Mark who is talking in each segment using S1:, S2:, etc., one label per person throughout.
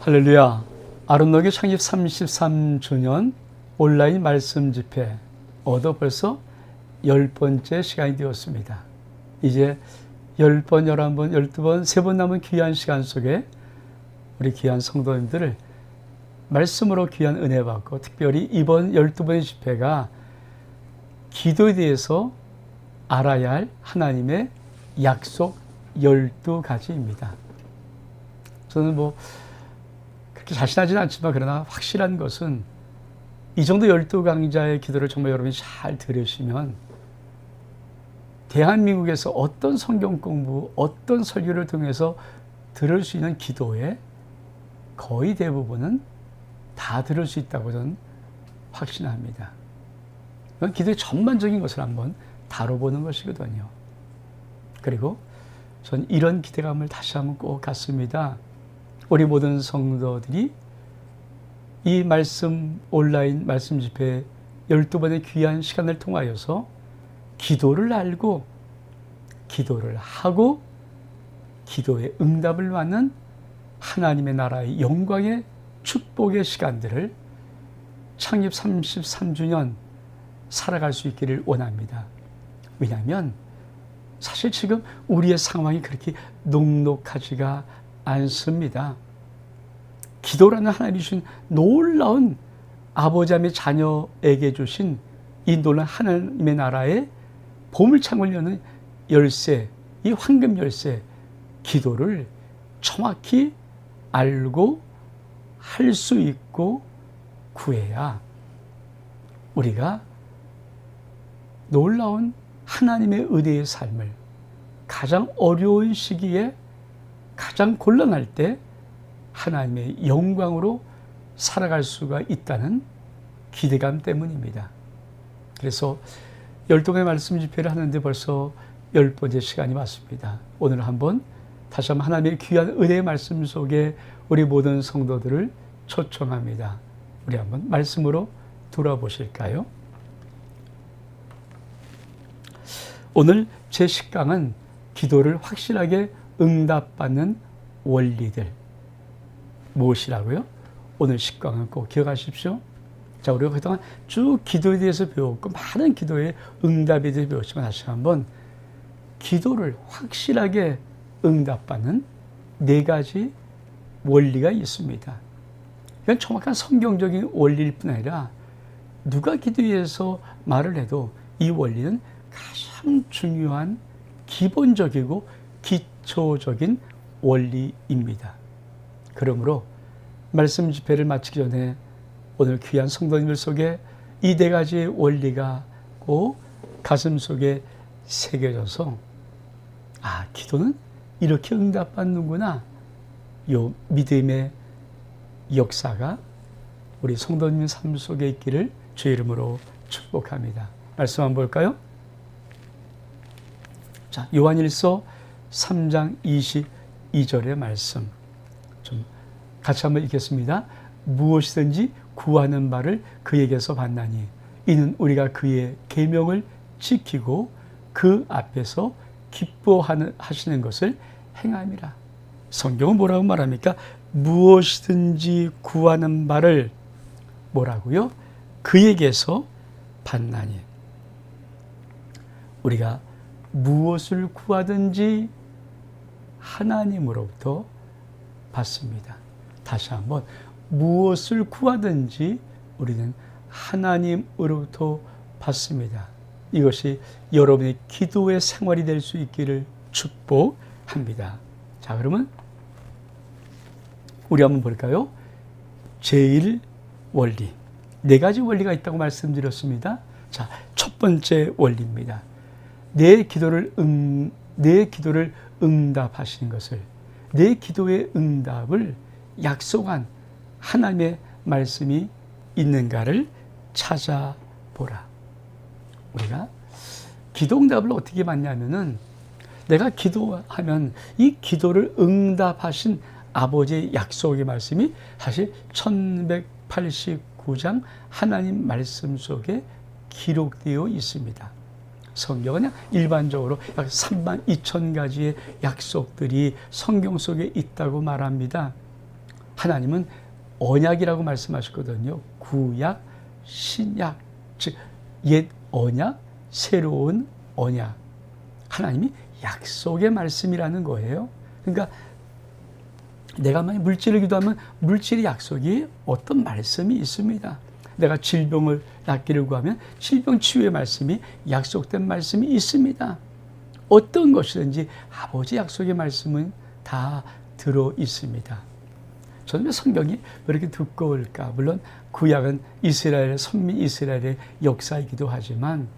S1: 할렐루야. 아름노교 창립 33주년 온라인 말씀 집회 벌써 10번째 시간이 되었습니다. 이제 10번, 11번, 12번, 3번 남은 귀한 시간 속에 우리 귀한 성도님들을 말씀으로 귀한 은혜 받고, 특별히 이번 12번의 집회가 기도에 대해서 알아야 할 하나님의 약속 12가지입니다. 저는 그렇게 자신하지는 않지만, 그러나 확실한 것은 이 정도 12강자의 기도를 정말 여러분이 잘 들으시면 대한민국에서 어떤 성경 공부, 어떤 설교를 통해서 들을 수 있는 기도의 거의 대부분은 다 들을 수 있다고 저는 확신합니다. 이건 기도의 전반적인 것을 한번 다뤄보는 것이거든요. 그리고 전 이런 기대감을 다시 한번 꼭 갖습니다. 우리 모든 성도들이 이 말씀, 온라인 말씀 집회 12번의 귀한 시간을 통하여서 기도를 알고, 기도를 하고, 기도의 응답을 받는 하나님의 나라의 영광의 축복의 시간들을 창립 33주년 살아갈 수 있기를 원합니다. 왜냐하면 사실 지금 우리의 상황이 그렇게 녹록하지가 않습니다. 기도라는 하나님이 주신 놀라운 아버지의 자녀에게 주신 이 놀라운 하나님의 나라의 보물창을 여는 열쇠, 이 황금 열쇠, 기도를 정확히 알고 할 수 있고 구해야 우리가 놀라운 하나님의 은혜의 삶을 가장 어려운 시기에, 가장 곤란할 때 하나님의 영광으로 살아갈 수가 있다는 기대감 때문입니다. 그래서 12번의 말씀 집회를 하는데 벌써 10번째 시간이 왔습니다. 오늘 한번 다시 한번 하나님의 귀한 은혜의 말씀 속에 우리 모든 성도들을 초청합니다. 우리 한번 말씀으로 돌아보실까요? 오늘 제 식강은 기도를 확실하게 응답받는 원리들. 무엇이라고요? 오늘 식강은 꼭 기억하십시오. 자, 우리가 그동안 쭉 기도에 대해서 배웠고, 많은 기도의 응답에 대해서 배웠지만, 다시 한번 기도를 확실하게 응답받는 4가지 원리가 있습니다. 이건 정확한 성경적인 원리일 뿐 아니라 누가 기도에서 말을 해도 이 원리는 가장 중요한 기본적이고 기초적인 원리입니다. 그러므로 말씀 집회를 마치기 전에 오늘 귀한 성도님들 속에 이 4가지의 원리가 꼭 가슴 속에 새겨져서, 기도는 이렇게 응답받는구나, 요 믿음의 역사가 우리 성도님 삶 속에 있기를 주의 이름으로 축복합니다. 말씀 한번 볼까요? 자, 요한일서 3장 22절의 말씀 좀 같이 한번 읽겠습니다. 무엇이든지 구하는 바를 그에게서 받나니 이는 우리가 그의 계명을 지키고 그 앞에서 기뻐하시는 것을 행함이라. 성경은 뭐라고 말합니까? 무엇이든지 구하는 바를 뭐라고요? 그에게서 받나니. 우리가 무엇을 구하든지 하나님으로부터 받습니다. 다시 한번, 무엇을 구하든지 우리는 하나님으로부터 받습니다. 이것이 여러분의 기도의 생활이 될 수 있기를 축복합니다. 자, 그러면 우리 한번 볼까요? 제1 원리. 4가지 원리가 있다고 말씀드렸습니다. 자, 첫 번째 원리입니다. 내 기도를 응답하시는 것을, 내 기도의 응답을 약속한 하나님의 말씀이 있는가를 찾아보라. 우리가 기도 응답을 어떻게 받냐면은, 내가 기도하면 이 기도를 응답하신 아버지의 약속의 말씀이 사실 1189장 하나님 말씀 속에 기록되어 있습니다. 성경은 그냥 일반적으로 약 32,000가지의 약속들이 성경 속에 있다고 말합니다. 하나님은 언약이라고 말씀하셨거든요. 구약, 신약, 즉 옛 언약, 새로운 언약. 하나님이 약속의 말씀이라는 거예요. 그러니까 내가 만약 물질을 기도하면 물질의 약속이 어떤 말씀이 있습니다. 내가 질병을 낫기를 구하면 질병 치유의 말씀이 약속된 말씀이 있습니다. 어떤 것이든지 아버지 약속의 말씀은 다 들어 있습니다. 저는 왜 성경이 왜 이렇게 두꺼울까? 물론 구약은 이스라엘, 선민 이스라엘의 역사이기도 하지만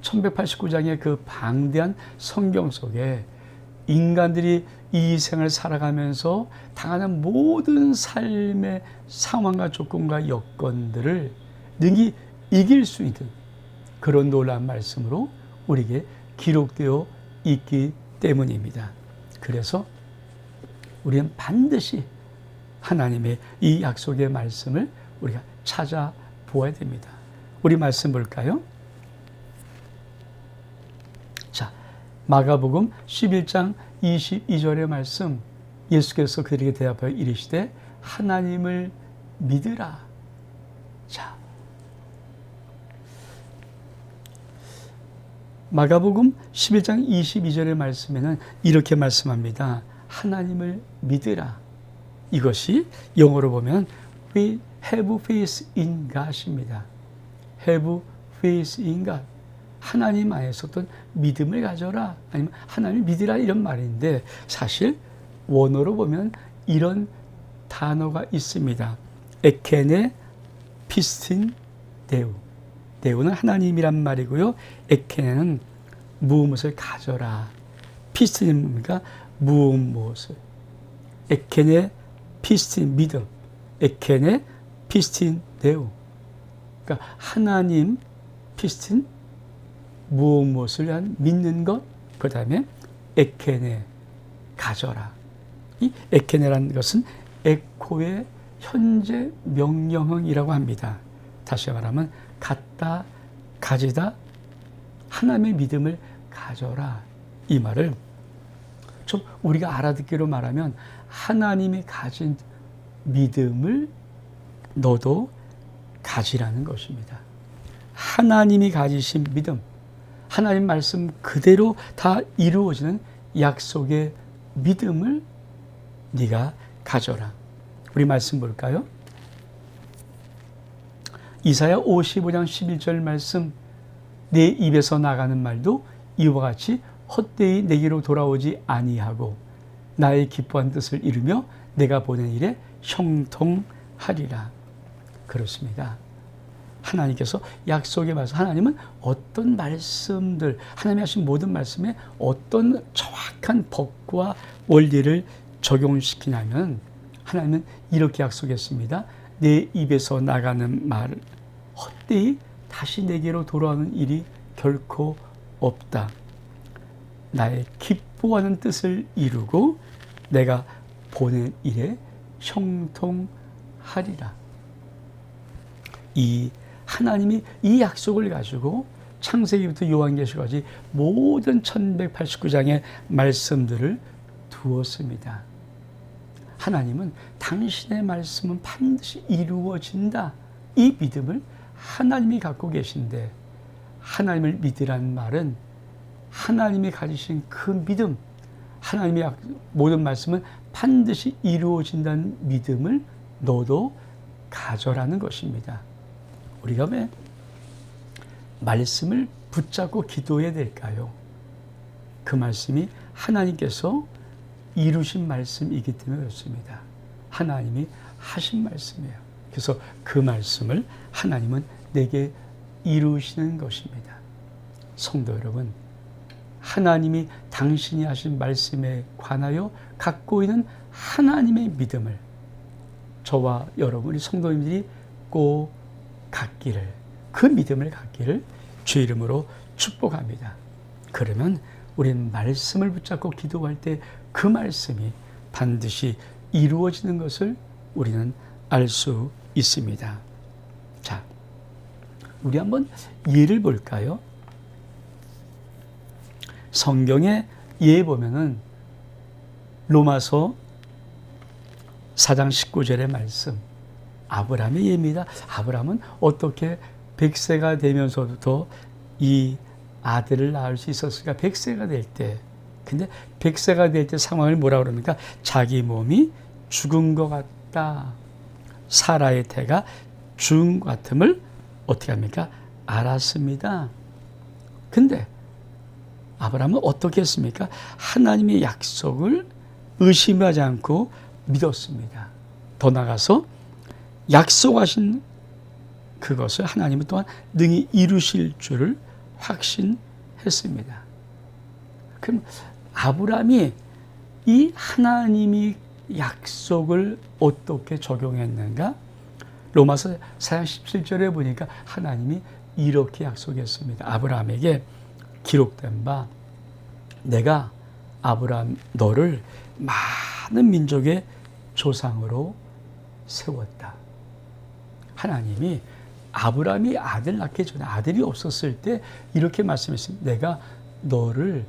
S1: 1189장의 그 방대한 성경 속에 인간들이 이 생을 살아가면서 당하는 모든 삶의 상황과 조건과 여건들을 능히 이길 수 있는 그런 놀라운 말씀으로 우리에게 기록되어 있기 때문입니다. 그래서 우리는 반드시 하나님의 이 약속의 말씀을 우리가 찾아보아야 됩니다. 우리 말씀 볼까요? 자, 마가복음 11장 22절의 말씀, 예수께서 그들에게 대답하여 이르시되 하나님을 믿으라. 자, 마가복음 11장 22절의 말씀에는 이렇게 말씀합니다. 하나님을 믿으라. 이것이 영어로 보면 We have faith in God입니다. Have faith in God. 하나님 안에서 어떤 믿음을 가져라, 아니면 하나님을 믿으라, 이런 말인데 사실 원어로 보면 이런 단어가 있습니다. 에케네 피스틴 데우. 데우는 하나님이란 말이고요. 에케네는 무엇을 가져라. 피스틴은 뭡니까? 무엇을. 에케네 피스틴 믿음. 에케네 피스틴 데우. 그러니까 하나님 피스틴 무엇을 위한 믿는 것, 그 다음에 에케네 가져라. 이 에케네라는 것은 에코의 현재 명령형이라고 합니다. 다시 말하면 갖다, 가지다, 하나님의 믿음을 가져라. 이 말을 좀 우리가 알아듣기로 말하면 하나님이 가진 믿음을 너도 가지라는 것입니다. 하나님이 가지신 믿음, 하나님 말씀 그대로 다 이루어지는 약속의 믿음을 네가 가져라. 우리 말씀 볼까요? 이사야 55장 11절 말씀, 내 입에서 나가는 말도 이와 같이 헛되이 내게로 돌아오지 아니하고 나의 기뻐한 뜻을 이루며 내가 보낸 일에 형통하리라. 그렇습니다. 하나님께서 약속의 말씀, 하나님은 어떤 말씀들, 하나님이 하신 모든 말씀에 어떤 정확한 법과 원리를 적용시키냐면 하나님은 이렇게 약속했습니다. 내 입에서 나가는 말 헛되이 다시 내게로 돌아오는 일이 결코 없다. 나의 기뻐하는 뜻을 이루고 내가 보낸 일에 형통하리라. 이 하나님이 이 약속을 가지고 창세기부터 요한계시까지 모든 1189장의 말씀들을 두었습니다. 하나님은 당신의 말씀은 반드시 이루어진다. 이 믿음을 하나님이 갖고 계신데, 하나님을 믿으라는 말은 하나님이 가지신 그 믿음, 하나님의 모든 말씀은 반드시 이루어진다는 믿음을 너도 가져라는 것입니다. 우리가 왜 말씀을 붙잡고 기도해야 될까요? 그 말씀이 하나님께서 이루신 말씀이기 때문에 그렇습니다. 하나님이 하신 말씀이에요. 그래서 그 말씀을 하나님은 내게 이루시는 것입니다. 성도 여러분, 하나님이 당신이 하신 말씀에 관하여 갖고 있는 하나님의 믿음을 저와 여러분, 우리 성도님들이 꼭 갖기를, 그 믿음을 갖기를 주의 이름으로 축복합니다. 그러면 우리는 말씀을 붙잡고 기도할 때 그 말씀이 반드시 이루어지는 것을 우리는 알 수 있습니다. 자, 우리 한번 예를 볼까요? 성경에 예 보면은 로마서 4장 19절의 말씀, 아브라함의 예입니다. 아브라함은 어떻게 100세가 되면서부터 이 아들을 낳을 수 있었을까? 100세가 될 때. 근데 100세가 될 때 상황을 뭐라 그럽니까? 자기 몸이 죽은 것 같다. 사라의 태가 죽은 것 같음을 어떻게 합니까? 알았습니다. 근데 아브라함은 어떻게 했습니까? 하나님의 약속을 의심하지 않고 믿었습니다. 더 나아가서 약속하신 그것을 하나님은 또한 능히 이루실 줄을 확신했습니다. 그럼 아브라함이 이 하나님이 약속을 어떻게 적용했는가? 로마서 4장 17절에 보니까 하나님이 이렇게 약속했습니다. 아브라함에게 기록된 바, 내가 아브라함 너를 많은 민족의 조상으로 세웠다. 하나님이 아브라함이 아들 낳기 전에, 아들이 없었을 때 이렇게 말씀했습니다. 내가 너를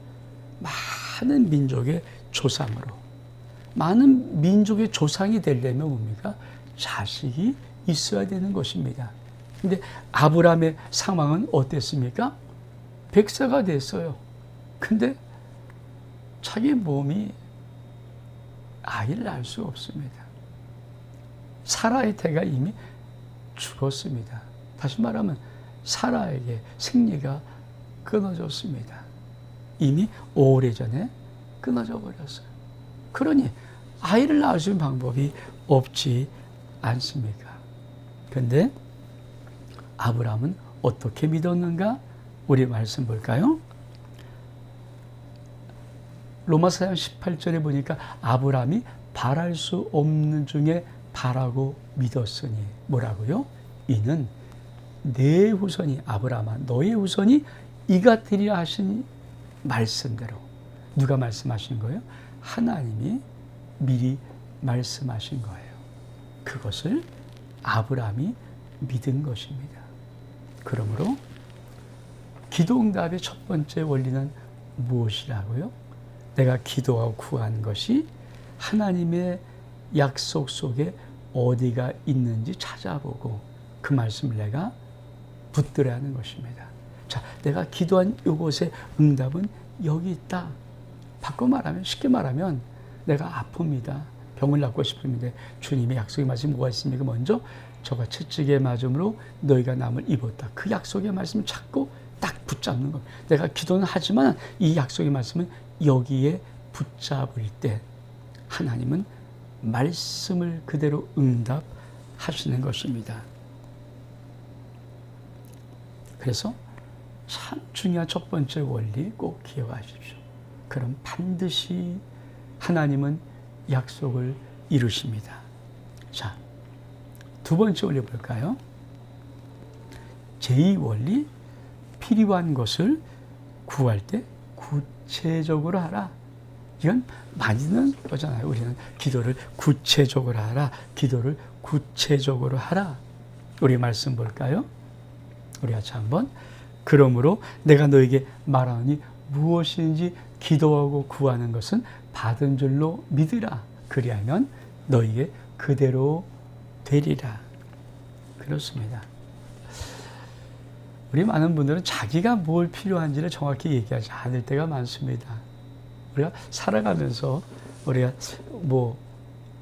S1: 많은 민족의 조상으로. 많은 민족의 조상이 되려면 뭡니까? 자식이 있어야 되는 것입니다. 근데 아브라함의 상황은 어땠습니까? 100세가 됐어요. 근데 자기 몸이 아이를 낳을 수가 없습니다. 사라의 태가 이미 죽었습니다. 다시 말하면 사라에게 생리가 끊어졌습니다. 이미 오래전에 끊어져 버렸어요. 그러니 아이를 낳을 수 있는 방법이 없지 않습니까? 그런데 아브라함은 어떻게 믿었는가? 우리 말씀 볼까요? 로마서 4장 18절에 보니까 아브라함이 바랄 수 없는 중에 바라고 믿었으니 뭐라고요? 이는 내 후손이, 아브라함아 너의 후손이 이가 되리라 하신 말씀대로. 누가 말씀하신 거예요? 하나님이 미리 말씀하신 거예요. 그것을 아브라함이 믿은 것입니다. 그러므로 기도응답의 첫 번째 원리는 무엇이라고요? 내가 기도하고 구한 것이 하나님의 약속 속에 어디가 있는지 찾아보고 그 말씀을 내가 붙들어야 하는 것입니다. 자, 내가 기도한 이곳의 응답은 여기 있다. 바꿔 말하면, 쉽게 말하면 내가 아픕니다. 병을 낫고 싶은데 주님의 약속의 말씀이 뭐가 있습니까? 먼저 저가 채찍에 맞음으로 너희가 남을 입었다. 그 약속의 말씀을 찾고 딱 붙잡는 것. 내가 기도는 하지만 이 약속의 말씀은 여기에 붙잡을 때 하나님은 말씀을 그대로 응답하시는 것입니다. 그래서 참 중요한 첫 번째 원리 꼭 기억하십시오. 그럼 반드시 하나님은 약속을 이루십니다. 자, 두 번째 원리 볼까요? 제2원리, 필요한 것을 구할 때 구체적으로 하라. 이건 많이 듣는 거잖아요. 우리는 기도를 구체적으로 하라. 기도를 구체적으로 하라. 우리 말씀 볼까요? 우리 같이 한번. 그러므로 내가 너에게 말하니 무엇인지 기도하고 구하는 것은 받은 줄로 믿으라. 그리하면 너에게 그대로 되리라. 그렇습니다. 우리 많은 분들은 자기가 뭘 필요한지를 정확히 얘기하지 않을 때가 많습니다. 우리가 살아가면서 우리가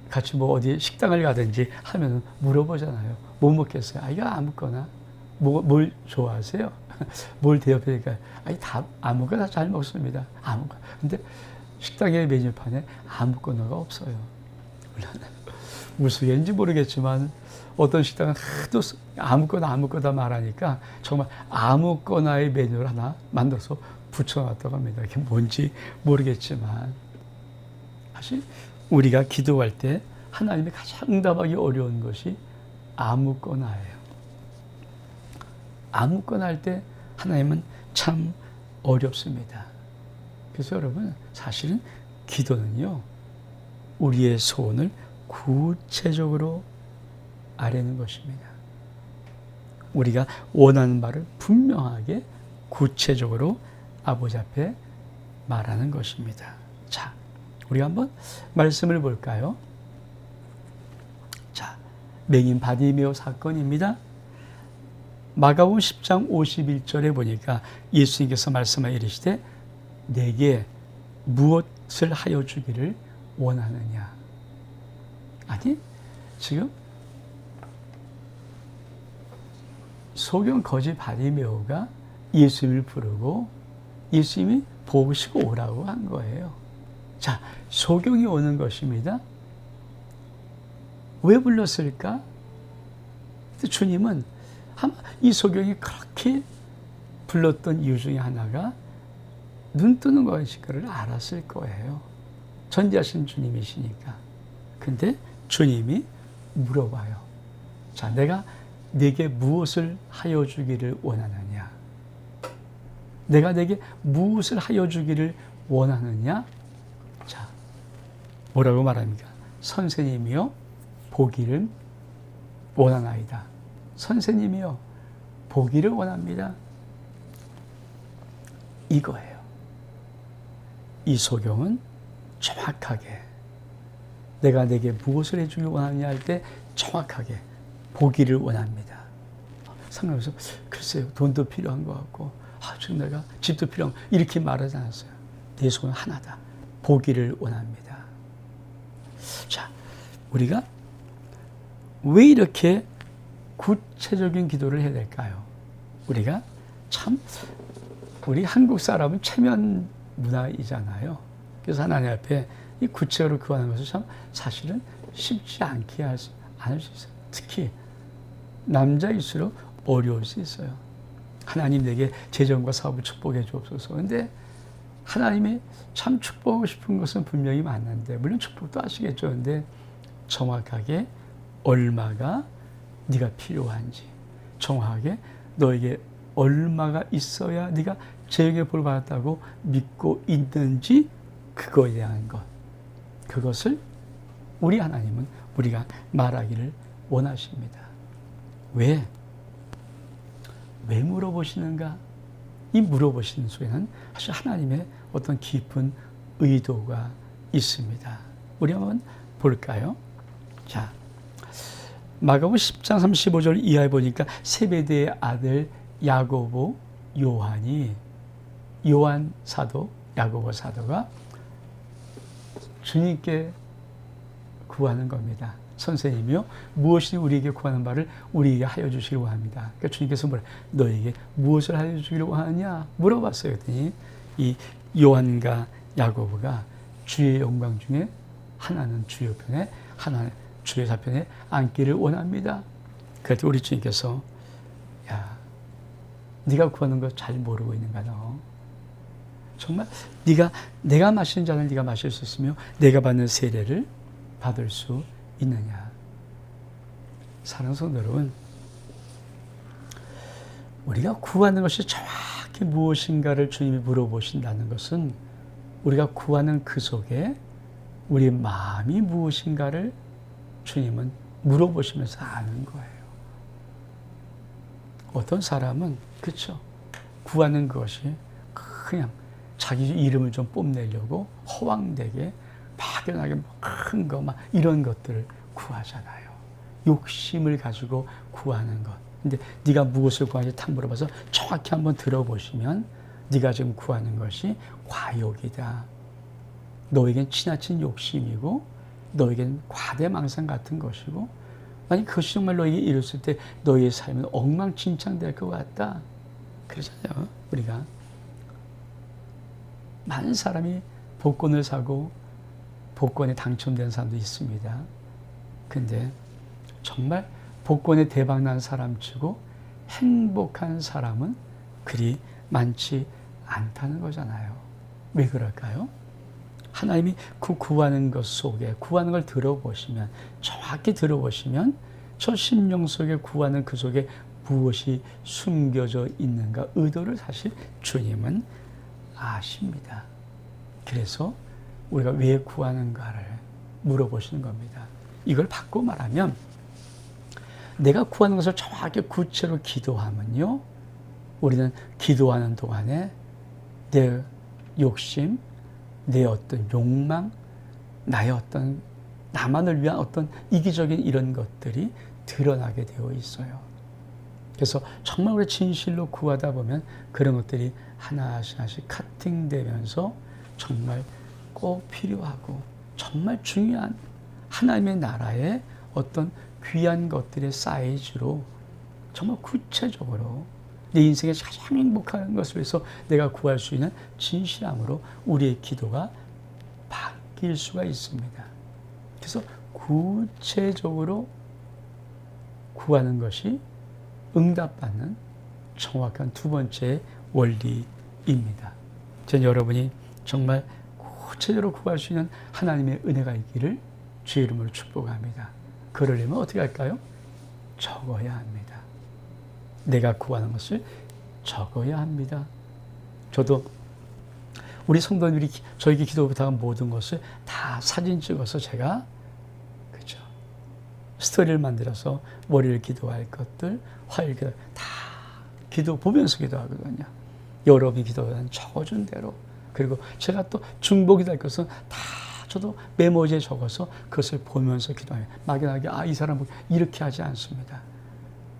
S1: 같이 어디 식당을 가든지 하면 물어보잖아요. 뭐 먹겠어요? 아, 이거 아무거나. 뭘 좋아하세요? 뭘 대접해드릴까요? 아니, 다, 아무거나 잘 먹습니다. 아무거나. 근데 식당의 메뉴판에 아무거나가 없어요. 무슨 얘기인지 모르겠지만 어떤 식당은 하도 아무거나 말하니까 정말 아무거나의 메뉴를 하나 만들어서 붙여놨다고 합니다. 이게 뭔지 모르겠지만 사실 우리가 기도할 때 하나님이 가장 응답하기 어려운 것이 아무거나예요. 아무거나 할 때 하나님은 참 어렵습니다. 그래서 여러분 사실은 기도는요 우리의 소원을 구체적으로 아뢰는 것입니다. 우리가 원하는 바를 분명하게 구체적으로 아버지 앞에 말하는 것입니다. 자, 우리 한번 말씀을 볼까요? 자, 맹인 바디메오 사건입니다. 마가복음 10장 51절에 보니까 예수님께서 말씀하여 이르시되 내게 무엇을 하여 주기를 원하느냐. 아니, 지금 소경 거지 바디메오가 예수님을 부르고 예수님이 보시고 오라고 한 거예요. 자, 소경이 오는 것입니다. 왜 불렀을까? 주님은 아마 이 소경이 그렇게 불렀던 이유 중에 하나가 눈 뜨는 것일 거를 알았을 거예요. 전지하신 주님이시니까. 근데 주님이 물어봐요. 자, 내가 네게 무엇을 하여 주기를 원하느냐? 내가 네게 무엇을 하여 주기를 원하느냐? 자, 뭐라고 말합니까? 선생님이요, 보기를 원하나이다. 선생님이요, 보기를 원합니다. 이거예요. 이 소경은 정확하게 내가 내게 무엇을 해주길 원하느냐 할 때 정확하게 보기를 원합니다. 상관없어. 글쎄요, 돈도 필요한 것 같고, 지금 내가 집도 필요한 것, 이렇게 말하지 않았어요. 내 손은 하나다. 보기를 원합니다. 자, 우리가 왜 이렇게 구체적인 기도를 해야 될까요? 우리가 참, 우리 한국 사람은 체면 문화이잖아요. 그래서 하나님 앞에 이 구체적으로 구하는 것을 참 사실은 쉽지 않게 않을 수 있어요. 특히 남자일수록 어려울 수 있어요. 하나님 내게 재정과 사업을 축복해 주옵소서. 근데 하나님이 참 축복하고 싶은 것은 분명히 많은데, 물론 축복도 하시겠죠. 근데 정확하게 얼마가 네가 필요한지, 정확하게 너에게 얼마가 있어야 네가 재정의 복을 받았다고 믿고 있는지, 그거에 대한 것, 그것을 우리 하나님은 우리가 말하기를 원하십니다. 왜 물어보시는가? 이 물어보시는 속에는 사실 하나님의 어떤 깊은 의도가 있습니다. 우리 한번 볼까요? 자, 마가복음 10장 35절 이하에 보니까 세베대의 아들 야고보, 요한 사도, 야고보 사도가 주님께 구하는 겁니다. 선생님이요, 무엇이 우리에게 구하는 바를 우리에게 하여 주시길 원합니다. 그러니까 주님께서 너에게 무엇을 하여 주기를 원하느냐 물어봤어요. 그랬더니 이 요한과 야고보가 주의 영광 중에 하나는 주 옆편에, 하나는 주의 좌편에 앉기를 원합니다. 그래도 우리 주님께서, 야, 네가 구하는 거 잘 모르고 있는가 너? 정말 내가 마시는 잔을 네가 마실 수 있으며 내가 받는 세례를 받을 수 있느냐? 사랑하는 성도 여러분, 우리가 구하는 것이 정확히 무엇인가를 주님이 물어보신다는 것은 우리가 구하는 그 속에 우리의 마음이 무엇인가를 주님은 물어보시면서 아는 거예요. 어떤 사람은 그렇죠, 구하는 것이 그냥 자기 이름을 좀 뽐내려고 허황되게 막연하게 큰 거 막 이런 것들을 구하잖아요. 욕심을 가지고 구하는 것. 근데 네가 무엇을 구하는지 탁 물어봐서 정확히 한번 들어보시면 네가 지금 구하는 것이 과욕이다. 너에겐 지나친 욕심이고 너에겐 과대망상 같은 것이고, 만약 그것이 정말 너에게 이뤘을 때 너의 삶은 엉망진창될 것 같다. 그러잖아요. 우리가 많은 사람이 복권을 사고 복권에 당첨된 사람도 있습니다. 근데 정말 복권에 대박난 사람치고 행복한 사람은 그리 많지 않다는 거잖아요. 왜 그럴까요? 하나님이 그 구하는 것 속에, 구하는 걸 들어보시면, 정확히 들어보시면 저 심령 속에 구하는 그 속에 무엇이 숨겨져 있는가 의도를 사실 주님은 아십니다. 그래서 우리가 왜 구하는가를 물어보시는 겁니다. 이걸 바꿔 말하면 내가 구하는 것을 정확히 구체로 기도하면요, 우리는 기도하는 동안에 내 욕심, 내 어떤 욕망, 나의 어떤 나만을 위한 어떤 이기적인 이런 것들이 드러나게 되어 있어요. 그래서 정말 우리 진실로 구하다 보면 그런 것들이 하나씩 하나씩 카팅되면서 정말 꼭 필요하고 정말 중요한 하나님의 나라의 어떤 귀한 것들의 사이즈로 정말 구체적으로 내 인생에 가장 행복한 것을 위해서 내가 구할 수 있는 진실함으로 우리의 기도가 바뀔 수가 있습니다. 그래서 구체적으로 구하는 것이 응답받는 정확한 두 번째 원리입니다. 전 여러분이 정말 구체적으로 구할 수 있는 하나님의 은혜가 있기를 주의 이름으로 축복합니다. 그러려면 어떻게 할까요? 적어야 합니다. 내가 구하는 것을 적어야 합니다. 저도 우리 성도님들이 저에게 기도 부탁한 모든 것을 다 사진 찍어서 제가 그죠 스토리를 만들어서 월요일 기도할 것들, 화요일 기도 다 기도 보면서 기도하거든요. 여러분이 기도한 적어준 대로. 그리고 제가 또 중복이 될 것은 다 저도 메모지에 적어서 그것을 보면서 기도해요. 막연하게 이 사람은 이렇게 하지 않습니다.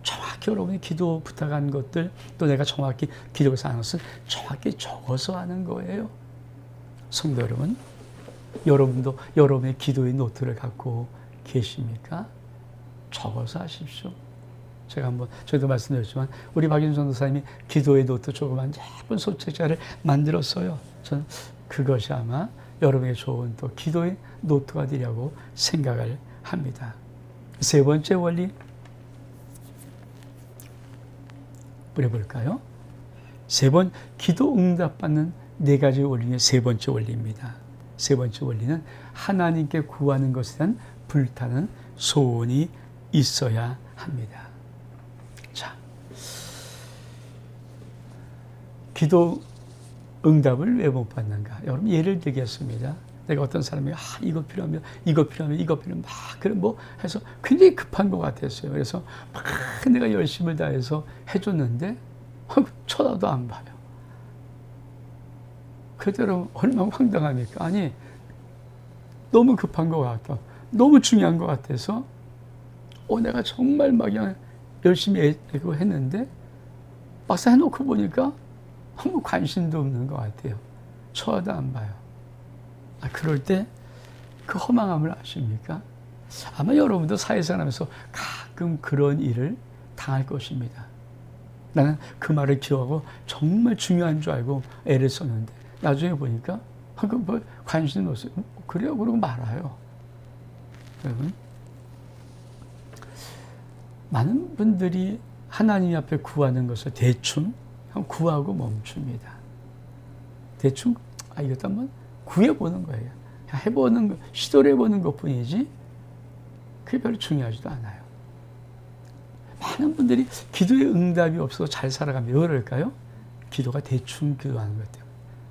S1: 정확히 여러분이 기도 부탁한 것들, 또 내가 정확히 기도해서 하는 것은 정확히 적어서 하는 거예요. 성도 여러분, 여러분도 여러분의 기도의 노트를 갖고 계십니까? 적어서 하십시오. 제가 한번 저희도 말씀드렸지만 우리 박윤 전도사님이 기도의 노트 조그만 예쁜 소책자를 만들었어요. 저는 그것이 아마 여러분에게 좋은 또 기도의 노트가 되려고 생각을 합니다. 세 번째 원리 뿌려볼까요? 기도 응답받는 네 가지 원리 중에 세 번째 원리입니다. 세 번째 원리는 하나님께 구하는 것에 대한 불타는 소원이 있어야 합니다. 자, 기도 응답을 왜 못 받는가? 여러분 예를 들겠습니다. 내가 어떤 사람이 이거 필요하면 막 그런 뭐 해서 굉장히 급한 것 같았어요. 그래서 막 내가 열심을 다해서 해줬는데 쳐다도 안 봐요. 그대로 얼마나 황당합니까? 아니 너무 급한 것 같고 너무 중요한 것 같아서 내가 정말 막 그냥 열심히 했는데 막상 해놓고 보니까 아무 관심도 없는 것 같아요. 쳐다도 안 봐요. 그럴 때 그 허망함을 아십니까? 아마 여러분도 사회생활하면서 가끔 그런 일을 당할 것입니다. 나는 그 말을 기억하고 정말 중요한 줄 알고 애를 썼는데 나중에 보니까 뭐 관심도 없어요. 그래요? 그러고 말아요. 여러분, 많은 분들이 하나님 앞에 구하는 것을 대충 구하고 멈춥니다. 대충 이것도 한번 구해보는 거예요. 해보는 거, 시도를 해보는 것뿐이지 그게 별로 중요하지도 않아요. 많은 분들이 기도의 응답이 없어서 잘 살아가면 왜 그럴까요? 기도가 대충 기도하는 것 같아요.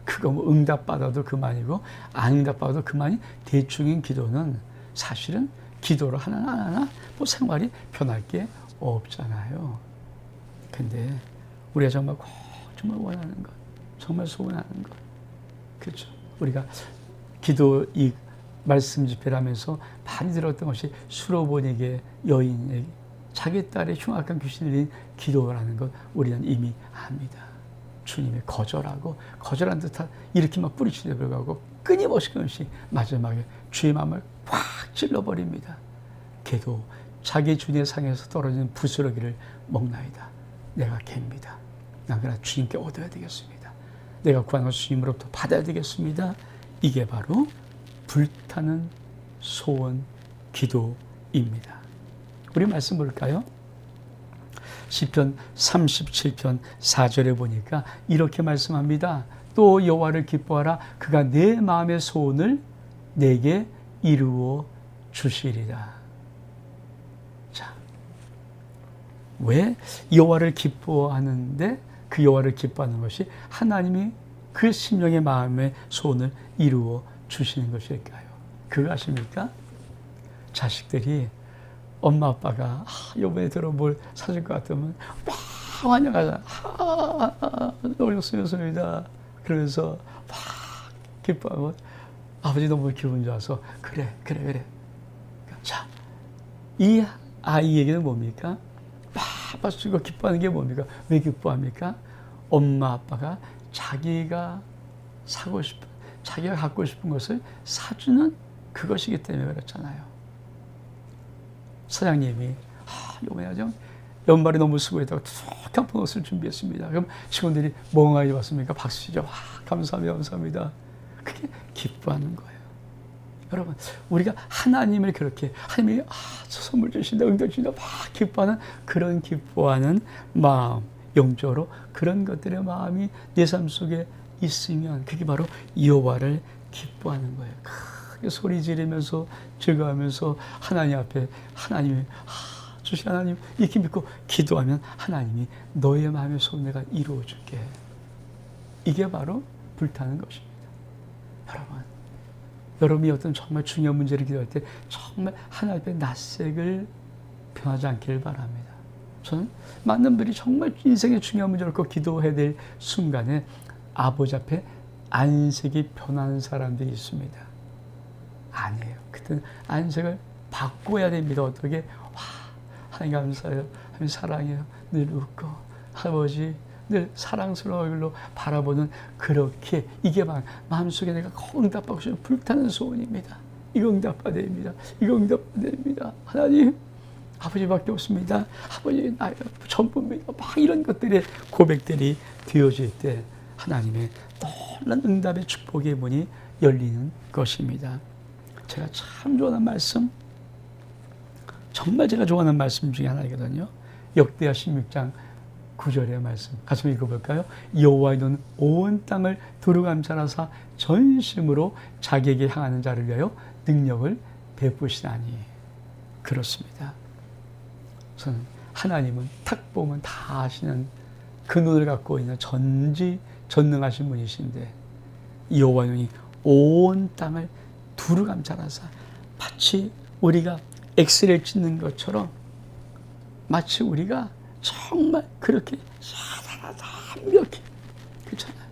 S1: 그거 뭐 응답받아도 그만이고 안 응답받아도 그만이 대충인 기도는 사실은 기도를 하나 뭐 생활이 변할 게 없잖아요. 근데 우리가 정말 원하는 것, 정말 소원하는 것, 그렇죠. 우리가 기도 이 말씀 집회를 하면서 많이 들었던 것이 수로보니게 여인에게 자기 딸의 흉악한 귀신을 들린 기도라는 것 우리는 이미 압니다. 주님의 거절한 듯한 이렇게 막 뿌리치려 불구하고 끊임없이 마지막에 주의 마음을 확 찔러버립니다. 걔도 자기 주님의 상에서 떨어진 부스러기를 먹나이다. 내가 걔입니다. 난 그러나 주님께 얻어야 되겠습니다. 내가 구하는 것을 주님으로부터 받아야 되겠습니다. 이게 바로 불타는 소원 기도입니다. 우리 말씀 볼까요? 시편 37편 4절에 보니까 이렇게 말씀합니다. 또 여호와를 기뻐하라. 그가 내 마음의 소원을 내게 이루어 주시리라. 자, 왜 여호와를 기뻐하는데 그 여호와를 기뻐하는 것이 하나님이 그 심령의 마음의 소원을 이루어 주시는 것일까요? 그거 아십니까? 자식들이 엄마 아빠가 이번에 들어 뭘 사줄 것 같으면 막 환영하자. 너무 좋습니다. 그러면서 막 기뻐하고 아버지 너무 기분 좋아서 그래. 자, 이 아이에게는 뭡니까? 박수치고 기뻐하는 게 뭡니까? 왜 기뻐합니까? 엄마 아빠가 자기가 사고 싶은, 자기가 갖고 싶은 것을 사주는 그것이기 때문에 그렇잖아요. 사장님이 이번에 좀 연말에 너무 수고했다고 툭한 푼 옷을 준비했습니다. 그럼 직원들이 멍하니 봤습니까? 박수치죠. 감사합니다, 감사합니다. 그게 기뻐하는 거예요. 여러분, 우리가 하나님을 그렇게, 하나님이 저 선물 주신다, 응답 주신다, 막 기뻐하는 그런 기뻐하는 마음, 영적으로 그런 것들의 마음이 내 삶 속에 있으면 그게 바로 여호와를 기뻐하는 거예요. 크게 소리 지르면서 즐거워하면서 하나님 앞에 하나님이 주신 하나님 이렇게 믿고 기도하면 하나님이 너의 마음의 소원 내가 이루어줄게. 이게 바로 불타는 것입니다. 여러분이 어떤 정말 중요한 문제를 기도할 때 정말 하나님 앞에 낯색을 변하지 않기를 바랍니다. 저는 많은 분들이 정말 인생의 중요한 문제를 꼭 기도해야 될 순간에 아버지 앞에 안색이 변하는 사람들이 있습니다. 아니에요. 그때는 안색을 바꿔야 됩니다. 어떻게? 하나님 감사해요. 하나님 사랑해요. 늘 웃고 아버지 늘 사랑스러운 얼굴로 바라보는 그렇게 이게 마음속에 내가 응답하고 싶은 불타는 소원입니다. 이거 응답받아야 됩니다. 이거 응답받아야 됩니다. 하나님 아버지밖에 없습니다. 아버지 나의 전부입니다. 막 이런 것들의 고백들이 되어질 때 하나님의 놀라운 응답의 축복의 문이 열리는 것입니다. 제가 참 좋아하는 말씀, 정말 제가 좋아하는 말씀 중에 하나이거든요. 역대하 16장 9절의 말씀 같이 읽어볼까요? 여호와의 눈은 온 땅을 두루 감찰하사 전심으로 자기에게 향하는 자를 위하여 능력을 베푸시나니. 그렇습니다. 저는 하나님은 탁 보면 다 아시는 그 눈을 갖고 있는 전능하신 분이신데 여호와의 눈이 온 땅을 두루 감찰하사 마치 우리가 엑스레이 찍는 것처럼 마치 우리가 정말 그렇게 완벽히 그렇잖아요.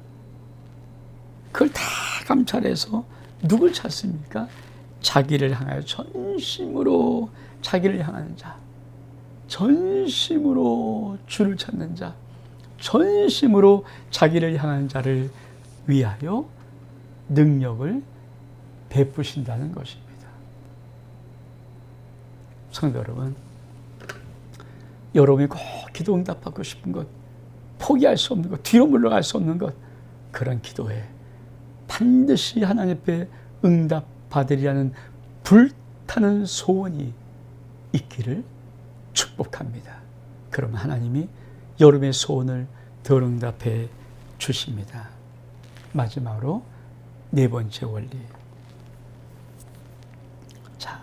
S1: 그걸 다 감찰해서 누굴 찾습니까? 자기를 향하여 전심으로 자기를 향하는 자, 전심으로 주를 찾는 자, 전심으로 자기를 향하는 자를 위하여 능력을 베푸신다는 것입니다. 성도 여러분, 여러분이 꼭 기도 응답받고 싶은 것, 포기할 수 없는 것, 뒤로 물러갈 수 없는 것, 그런 기도에 반드시 하나님 앞에 응답받으리라는 불타는 소원이 있기를 축복합니다. 그럼 하나님이 여러분의 소원을 더 응답해 주십니다. 마지막으로 네 번째 원리. 자,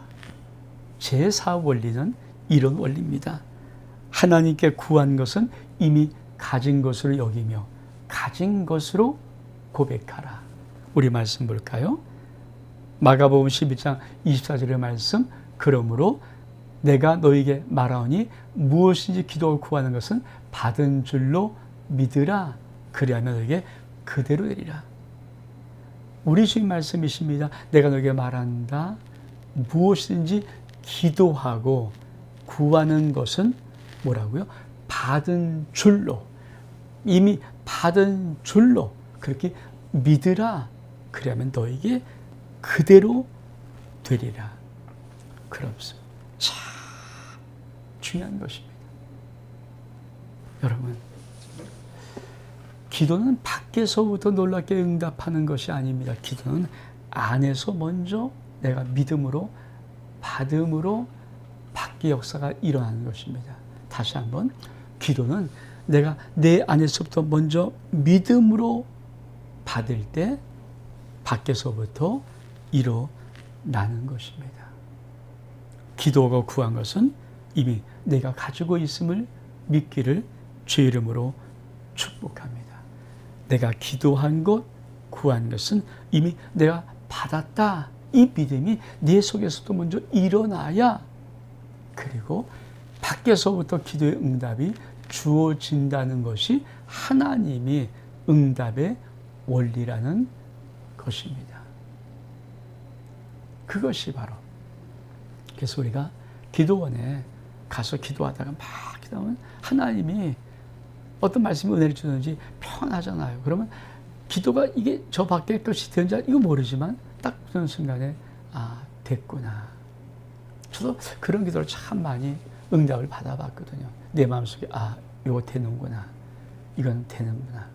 S1: 제4 원리는 이런 원리입니다. 하나님께 구한 것은 이미 가진 것으로 여기며 가진 것으로 고백하라. 우리 말씀 볼까요? 마가복음 12장 24절의 말씀, 그러므로 내가 너에게 말하오니 무엇인지 기도하고 구하는 것은 받은 줄로 믿으라. 그리하면 너에게 그대로 되리라. 우리 주님 말씀이십니다. 내가 너에게 말한다. 무엇이든지 기도하고 구하는 것은 뭐라고요? 받은 줄로, 이미 받은 줄로 그렇게 믿으라. 그러면 너에게 그대로 되리라. 그렇습니다. 참 중요한 것입니다. 여러분, 기도는 밖에서부터 놀랍게 응답하는 것이 아닙니다. 기도는 안에서 먼저 내가 믿음으로 받음으로 밖의 역사가 일어나는 것입니다. 다시 한번, 기도는 내가 내 안에서부터 먼저 믿음으로 받을 때 밖에서부터 일어나는 것입니다. 기도하고 구한 것은 이미 내가 가지고 있음을 믿기를 주의 이름으로 축복합니다. 내가 기도한 것, 구한 것은 이미 내가 받았다. 이 믿음이 내 속에서도 먼저 일어나야, 그리고 밖에서부터 기도의 응답이 주어진다는 것이 하나님이 응답의 원리라는 것입니다. 그것이 바로 그래서 우리가 기도원에 가서 기도하다가 막 기도하면 하나님이 어떤 말씀이 은혜를 주는지 편하잖아요. 그러면 기도가 이게 저 밖에 것이 되는지 이거 모르지만 딱 그런 순간에 됐구나. 저도 그런 기도를 참 많이 응답을 받아봤거든요. 내 마음속에 이거 되는구나. 이건 되는구나.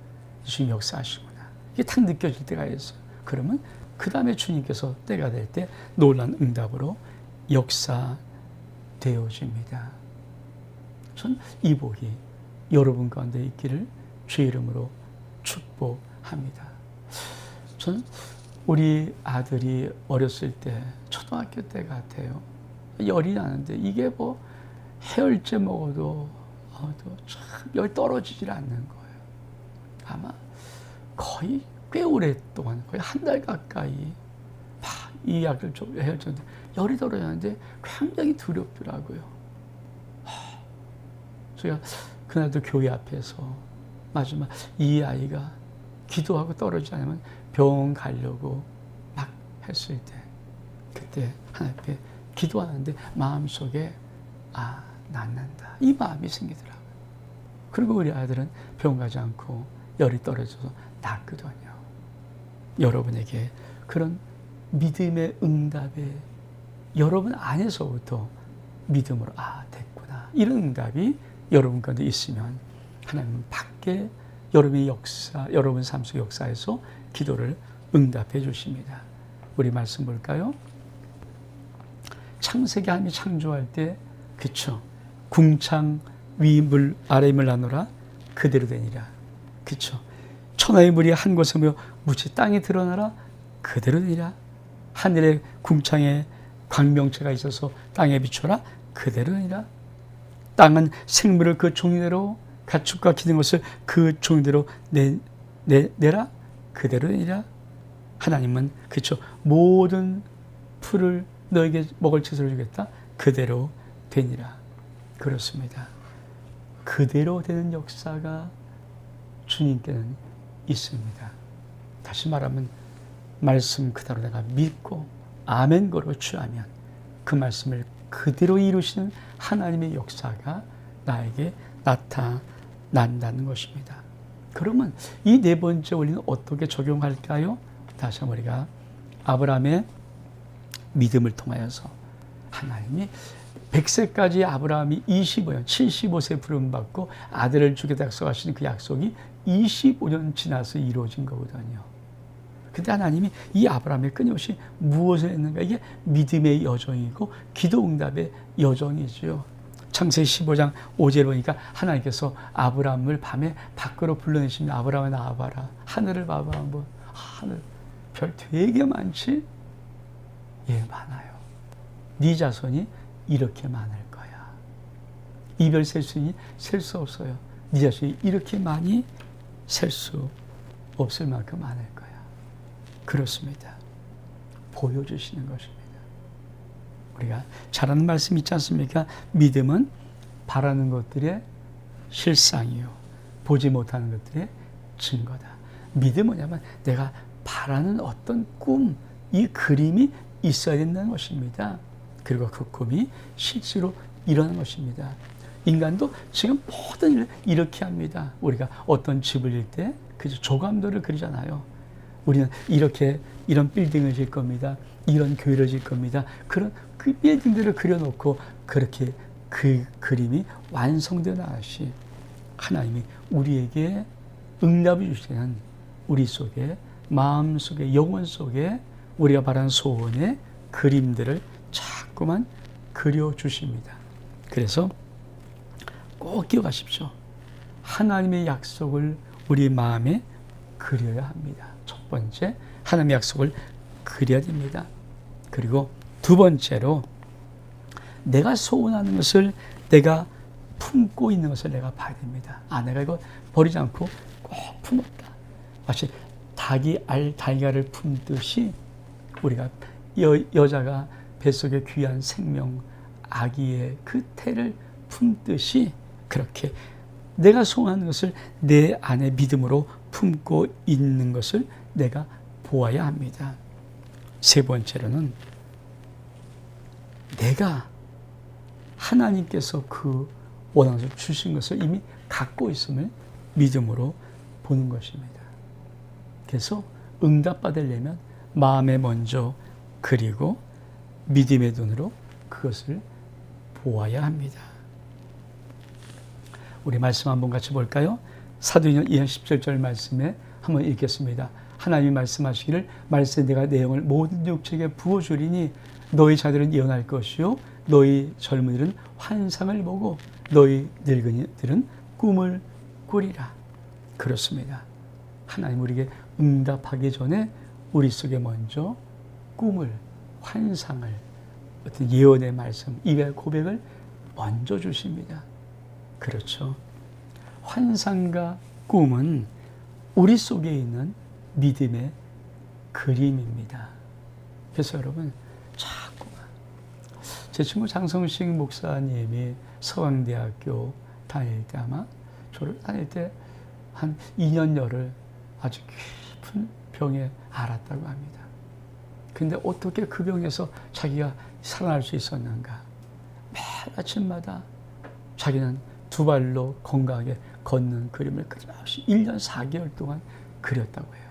S1: 주님 역사하시구나. 이게 딱 느껴질 때가 있어요. 그러면 그 다음에 주님께서 때가 될 때 놀란 응답으로 역사되어집니다. 전 이 복이 여러분 가운데 있기를 주의 이름으로 축복합니다. 전 우리 아들이 어렸을 때 초등학교 때 같아요. 열이 나는데 이게 뭐 해열제 먹어도 참 열이 떨어지질 않는 거예요. 아마 거의 꽤 오랫동안 거의 한 달 가까이 이 약을 좀 해줬는데 열이 떨어졌는데 굉장히 두렵더라고요. 제가 그날도 교회 앞에서 마지막 이 아이가 기도하고 떨어지지 않으면 병원 가려고 막 했을 때 그때 하나님 앞에 기도하는데 마음속에 낫는다 이 마음이 생기더라고요. 그리고 우리 아들은 병원 가지 않고 열이 떨어져서 낫거든요. 여러분에게 그런 믿음의 응답에 여러분 안에서부터 믿음으로 됐구나 이런 응답이 여러분 가운데 있으면 하나님은 밖에 여러분의 역사, 여러분 삶 속 역사에서 기도를 응답해 주십니다. 우리 말씀 볼까요? 창세기 하나님이 창조할 때 그쵸? 궁창 위 물 아래 물 나누라 그대로 되니라. 그쵸? 천하의 물이 한 곳에 모여 묻히 땅에 드러나라 그대로 되니라. 하늘에 궁창에 광명체가 있어서 땅에 비춰라 그대로 되니라. 땅은 생물을 그 종류대로 가축과 기는 것을 그 종류대로 내라 그대로 되니라. 하나님은 그쵸 모든 풀을 너에게 먹을 채소를 주겠다 그대로 되니라. 그렇습니다. 그대로 되는 역사가 주님께는 있습니다. 다시 말하면 말씀 그대로 내가 믿고 아멘 걸어 취하면 그 말씀을 그대로 이루시는 하나님의 역사가 나에게 나타난다는 것입니다. 그러면 이 네 번째 원리는 어떻게 적용할까요? 다시 한번 우리가 아브라함의 믿음을 통하여서 하나님이 100세까지 아브라함이 25년, 75세 부름받고 아들을 주겠다 약속하시는 그 약속이 25년 지나서 이루어진 거거든요. 근데 하나님이 이 아브라함에 끊임없이 무엇을 했는가? 이게 믿음의 여정이고 기도 응답의 여정이죠. 창세기 15장 5절에 보니까 하나님께서 아브라함을 밤에 밖으로 불러내시면 아브라함아 나와봐라. 하늘을 봐봐 한번. 하늘 별 되게 많지? 예, 많아요. 네 자손이 이렇게 많을 거야. 이별 셀 수 있니? 셀 수 없어요. 네 자손이 이렇게 많이 셀 수 없을 만큼 많을 거야. 그렇습니다. 보여주시는 것입니다. 우리가 잘 아는 말씀 있지 않습니까? 믿음은 바라는 것들의 실상이요 보지 못하는 것들의 증거다. 믿음은 뭐냐면 내가 바라는 어떤 꿈, 이 그림이 있어야 된다는 것입니다. 그리고 그 꿈이 실제로 일어나는 것입니다. 인간도 지금 모든 일을 이렇게 합니다. 우리가 어떤 집을 질 때 그저 조감도를 그리잖아요. 우리는 이런 빌딩을 질 겁니다. 이런 교회를 질 겁니다. 그런 그 빌딩들을 그려놓고 그렇게 그 그림이 완성되어 나가시 하나님이 우리에게 응답을 주시는 우리 속에 마음 속에 영혼 속에 우리가 바라는 소원의 그림들을 자꾸만 그려주십니다. 그래서 꼭 기억하십시오. 하나님의 약속을 우리 마음에 그려야 합니다. 첫 번째, 하나님의 약속을 그려야 됩니다. 그리고 두 번째로 내가 소원하는 것을 내가 품고 있는 것을 내가 봐야 됩니다. 내가 이거 버리지 않고 꼭 품었다. 마치 닭이 달걀을 품듯이 우리가 여자가 뱃속에 귀한 생명 아기의 그 태를 품듯이 그렇게 내가 소원하는 것을 내 안에 믿음으로 품고 있는 것을 내가 보아야 합니다. 세 번째로는 내가 하나님께서 그 원하셔 주신 것을 이미 갖고 있음을 믿음으로 보는 것입니다. 그래서 응답받으려면 마음에 먼저 그리고 믿음의 눈으로 그것을 보아야 합니다. 우리 말씀 한번 같이 볼까요? 사도행전 2장 17절 말씀에 한번 읽겠습니다. 하나님이 말씀하시기를 말씀에 내가 내 영을 모든 육체에게 부어주리니 너희 자들은 예언할 것이요 너희 젊은이들은 환상을 보고 너희 늙은이들은 꿈을 꾸리라. 그렇습니다. 하나님 우리에게 응답하기 전에 우리 속에 먼저 꿈을, 환상을, 어떤 예언의 말씀, 입의 고백을 먼저 주십니다. 그렇죠. 환상과 꿈은 우리 속에 있는 믿음의 그림입니다. 그래서 여러분 자꾸만 제 친구 장성식 목사님이 서강대학교 다닐 때 아마 졸업 다닐 때 한 2년여를 아주 깊은 병에 앓았다고 합니다. 근데 어떻게 그 병에서 자기가 살아날 수 있었는가? 매일 아침마다 자기는 두 발로 건강하게 걷는 그림을 끊임없이 1년 4개월 동안 그렸다고 해요.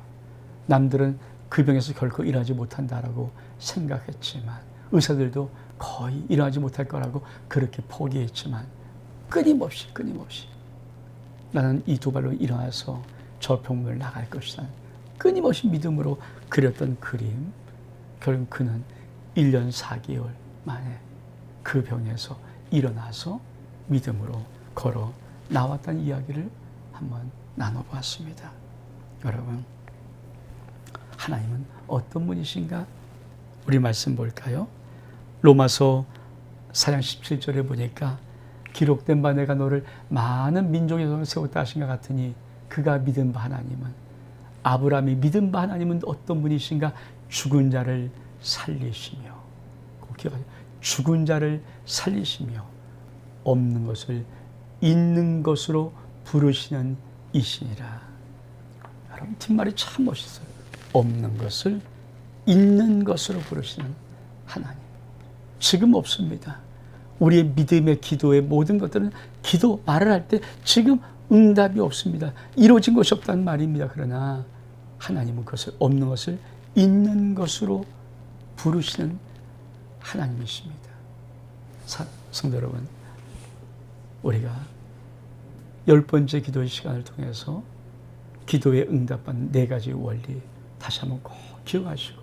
S1: 남들은 그 병에서 결코 일하지 못한다라고 생각했지만 의사들도 거의 일하지 못할 거라고 그렇게 포기했지만 끊임없이 나는 이 두 발로 일어나서 저 병문을 나갈 것이다. 끊임없이 믿음으로 그렸던 그림, 결국 그는 1년 4개월 만에 그 병에서 일어나서 믿음으로 걸어 나왔다는 이야기를 한번 나눠보았습니다. 여러분, 하나님은 어떤 분이신가? 우리 말씀 볼까요? 로마서 4장 17절에 보니까 기록된 바 내가 너를 많은 민족의 손을 세웠다 하신 것 같으니 그가 믿은 바 하나님은 아브라함이 믿은 바 하나님은 어떤 분이신가? 죽은 자를 살리시며 죽은 자를 살리시며 없는 것을 있는 것으로 부르시는 이시니라. 여러분 뒷말이 참 멋있어요. 없는 것을 있는 것으로 부르시는 하나님. 지금 없습니다. 우리의 믿음의 기도의 모든 것들은 기도 말을 할 때 지금 응답이 없습니다. 이루어진 것이 없다는 말입니다. 그러나 하나님은 그것을 없는 것을 있는 것으로 부르시는 하나님이십니다. 성도 여러분, 우리가 10번째 기도의 시간을 통해서 기도에 응답받는 4가지 원리 다시 한번 꼭 기억하시고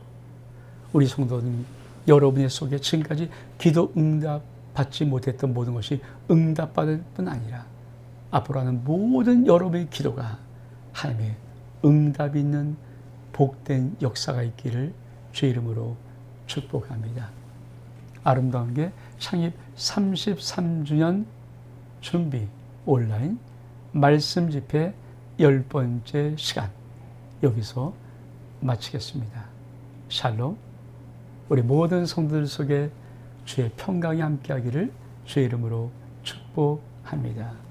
S1: 우리 성도는 여러분의 속에 지금까지 기도 응답 받지 못했던 모든 것이 응답받을 뿐 아니라 앞으로 하는 모든 여러분의 기도가 하나님의 응답 있는 복된 역사가 있기를 주의 이름으로 축복합니다. 아름다운 게 창립 33주년 준비 온라인 말씀 집회 10번째 시간 여기서 마치겠습니다. 샬롬. 우리 모든 성도들 속에 주의 평강이 함께하기를 주의 이름으로 축복합니다.